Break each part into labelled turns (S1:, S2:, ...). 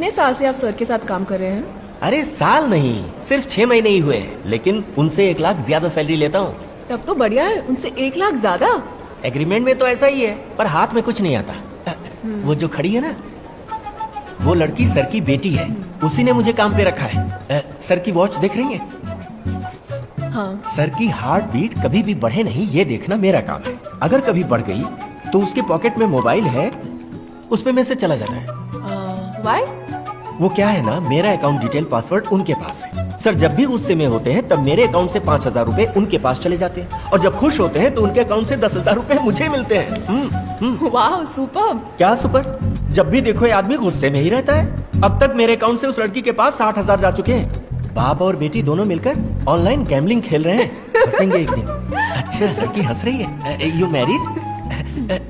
S1: कितने साल से आप सर के साथ काम कर रहे हैं?
S2: अरे साल नहीं, सिर्फ 6 महीने ही हुए, लेकिन उनसे 1 लाख ज्यादा सैलरी लेता हूँ।
S1: तब तो बढ़िया है, उनसे 1 लाख ज्यादा।
S2: एग्रीमेंट में तो ऐसा ही है, पर हाथ में कुछ नहीं आता। वो जो खड़ी है ना, वो लड़की सर की बेटी है, उसी ने मुझे काम पे रखा है। सर की वॉच देख रही है?
S1: हाँ।
S2: सर की हार्ट बीट कभी भी बढ़े नहीं, ये देखना मेरा काम है। अगर कभी बढ़ गई तो उसके पॉकेट में मोबाइल है, उस पे मैसेज चला जाता है।
S1: व्हाई?
S2: वो क्या है ना, मेरा अकाउंट डिटेल पासवर्ड उनके पास है। सर जब भी गुस्से में होते हैं तब मेरे अकाउंट से 5,000 रुपए उनके पास चले जाते हैं, और जब खुश होते हैं तो उनके अकाउंट से 10,000 रुपए मुझे मिलते हैं।
S1: वाह, सुपर।
S2: क्या सुपर? जब भी देखो ये आदमी गुस्से में ही रहता है। अब तक मेरे अकाउंट से उस लड़की के पास 60,000 जा चुके हैं। बाप और बेटी दोनों मिलकर ऑनलाइन गैम्बलिंग खेल रहे हैं। हंसेंगे एक दिन। अच्छा, लड़की हंस रही है। You married?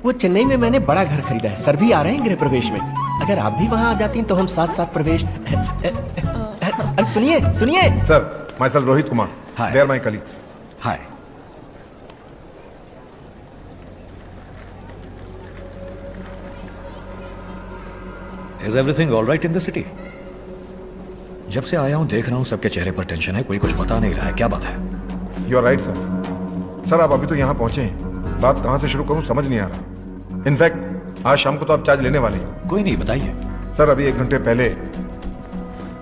S2: वो चेन्नई में मैंने बड़ा घर खरीदा है, सर भी आ रहे हैं गृह प्रवेश में। अगर आप भी वहाँ आ जाती हैं तो हम साथ साथ प्रवेश। अरे सुनिए सुनिए
S3: sir, myself Rohit Kumar,
S2: Hi.
S3: They are my colleagues.
S2: Hi.
S4: Is everything all right in the city? जब से आया हूं देख रहा हूं सबके चेहरे पर टेंशन है, कोई कुछ बता नहीं रहा है, क्या बात है?
S3: You are right sir. Sir आप अभी तो यहाँ पहुंचे हैं, बात कहाँ से शुरू करूँ समझ नहीं आ रहा। इनफैक्ट आज शाम को तो आप चार्ज लेने वाले हैं।
S4: कोई नहीं, बताइए।
S3: सर अभी 1 घंटे पहले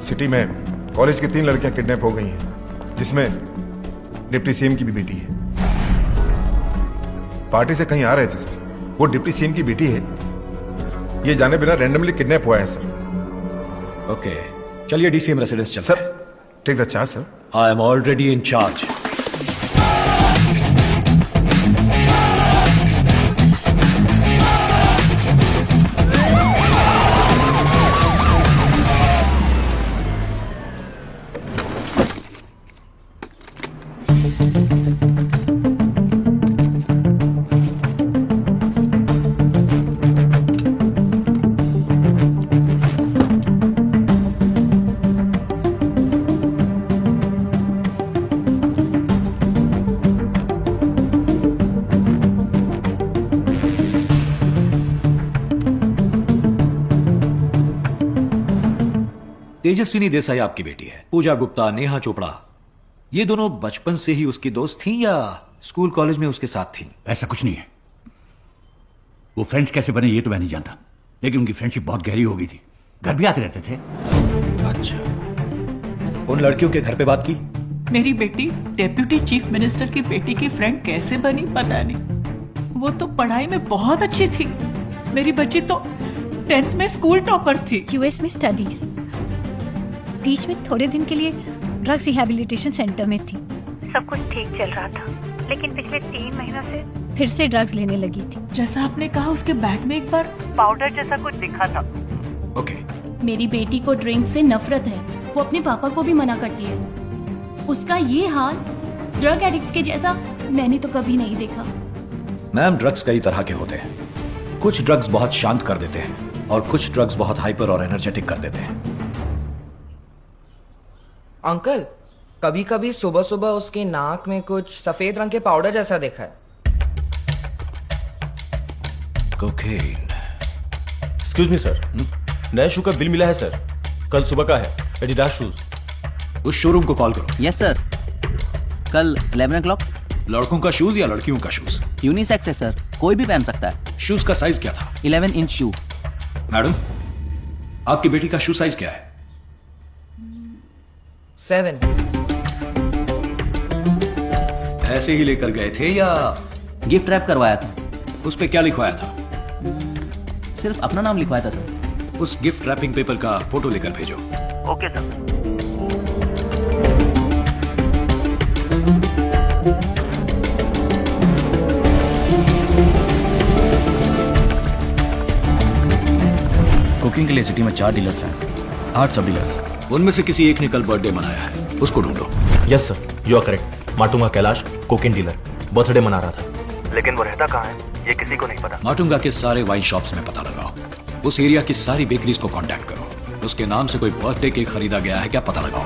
S3: सिटी में कॉलेज की 3 लड़कियां किडनैप हो गई हैं, जिसमें डिप्टी सीएम की भी बेटी है। पार्टी से कहीं आ रहे थे सर, वो डिप्टी सीएम की बेटी है, ये जाने बिना रैंडमली किडनैप हुआ है सर।
S4: ओके, चलिए डीसीएम रेसिडेंस चलते हैं।
S3: Sir take the charge sir.
S4: I am already in charge. Tejaswini Desai आपकी बेटी है। पूजा गुप्ता, नेहा चोपड़ा, ये दोनों बचपन से ही उसकी दोस्त थीं या स्कूल कॉलेज में उसके साथ थीं?
S5: ऐसा कुछ नहीं है। वो फ्रेंड्स कैसे बने ये तो मैं नहीं जानता, लेकिन उनकी फ्रेंडशिप बहुत गहरी हो गई थी, घर भी आते रहते थे।
S4: अच्छा, उन लड़कियों के घर पे बात की?
S6: मेरी बेटी डेप्यूटी चीफ मिनिस्टर की बेटी की फ्रेंड कैसे बनी पता नहीं। वो तो पढ़ाई में बहुत अच्छी थी। मेरी बच्ची तो 10th में स्कूल टॉपर थी।
S7: यूएस में स्टडीज, बीच में थोड़े दिन के लिए ड्रग्स रिहैबिलिटेशन सेंटर में थी। सब कुछ ठीक चल रहा था, लेकिन पिछले 3 महीनों से फिर से ड्रग्स लेने लगी थी।
S6: जैसा आपने कहा, उसके बैग में एक बार पाउडर जैसा कुछ दिखा था।
S4: ओके।
S8: मेरी बेटी को ड्रिंक से नफरत है, वो अपने पापा को भी मना करती है। उसका ये हाल ड्रग एडिक्ट्स के जैसा मैंने तो कभी नहीं देखा।
S4: मैम, ड्रग्स कई तरह के होते हैं। कुछ ड्रग्स बहुत शांत कर देते हैं और कुछ ड्रग्स बहुत हाइपर और एनर्जेटिक कर देते हैं।
S9: अंकल, कभी कभी सुबह सुबह उसके नाक में कुछ सफेद रंग के पाउडर जैसा देखा है।
S4: कोकेन।
S10: एक्सक्यूज मी सर, नए शू का बिल मिला है सर, कल सुबह का है, एडिडास शूज।
S4: उस शोरूम को कॉल करो।
S11: यस सर, कल 11 o'clock।
S4: लड़कों का शूज या लड़कियों का शूज?
S11: यूनिसेक्स है सर, कोई भी पहन सकता है।
S4: शूज का साइज क्या था?
S11: 11 इंच शू।
S4: मैडम, आपकी बेटी का शू साइज क्या है?
S9: 7।
S4: ऐसे ही लेकर गए थे या
S11: गिफ्ट रैप करवाया था।
S4: उस पे क्या लिखवाया था?
S11: सिर्फ अपना नाम लिखवाया था सर।
S4: उस गिफ्ट रैपिंग पेपर का फोटो लेकर भेजो।
S11: Okay sir.
S5: कुकिंग के लिए सिटी में 4 डीलर्स हैं, 8 सब डीलर्स।
S4: उनमें से किसी एक ने कल बर्थडे मनाया है, उसको ढूंढो।
S10: Yes sir, you are correct. Matunga Kailash, cocaine dealer, birthday मना रहा था, लेकिन वो रहता कहाँ है ये किसी को नहीं पता।
S4: माटुंगा के सारे वाइन शॉप्स में पता लगाओ, उस एरिया की सारी बेकरीज को कांटेक्ट करो, उसके नाम से कोई बर्थडे केक खरीदा गया है क्या पता लगाओ।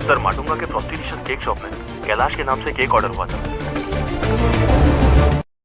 S10: सर, माटुंगा के फ्रॉस्टी डिलीशियस केक शॉप में कैलाश के नाम से केक ऑर्डर हुआ था।